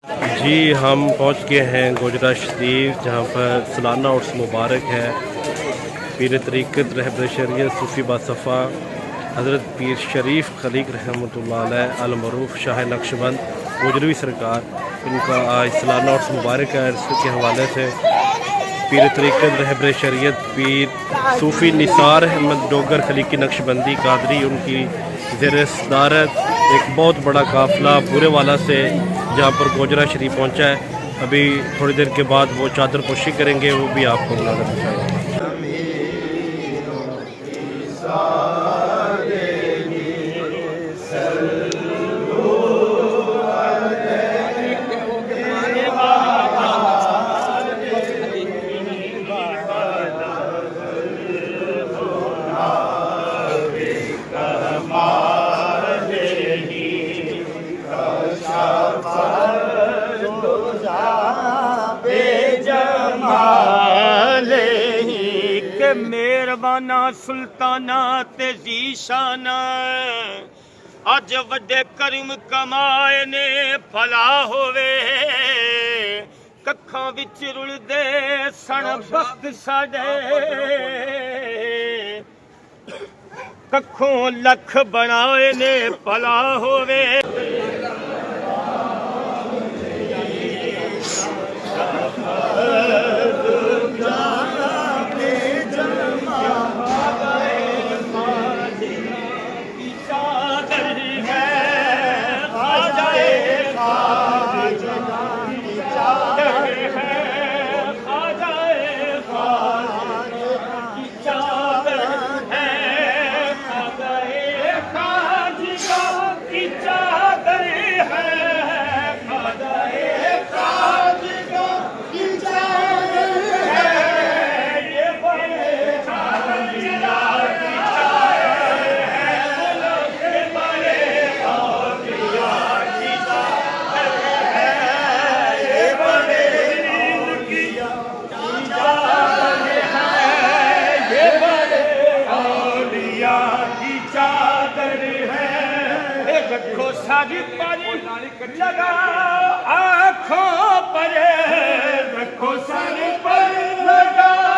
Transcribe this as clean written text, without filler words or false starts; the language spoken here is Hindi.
जी, हम पहुंच गए हैं गोजरा शरीफ, जहां पर सालाना उर्स मुबारक है। पीर तरीक़त रहबर शरीयत सूफ़ी बासफ़ा हज़रत पीर शरीफ खलीक रहमतुल्लाह अलैह अल मरूफ शाह नक्शबंद गोजरवी सरकार, इनका आज सालाना उर्स मुबारक है। इसके हवाले से पीर तरीक़त रहबर शरीयत पीर सूफ़ी निसार अहमद डोगर खलीकी नक्शबंदी कादरी, उनकी ज़ेर सदारत एक बहुत बड़ा काफ़िला बुरेवाला से जहाँ पर गोजरा शरीफ पहुँचा है। अभी थोड़ी देर के बाद वो चादर पोशी करेंगे, वो भी आपको नजर दिखाएंगे। मेहरबाना सुल्ताना ते जीशाना अज वड्डे करम कमाए ने भला होवे। कखां विच रुलदे सन बख्त साडे, कखों लख बनाए ने भला होवे। रखो सारी पानी लगा आँखों पर, रखो सारी पानी लगा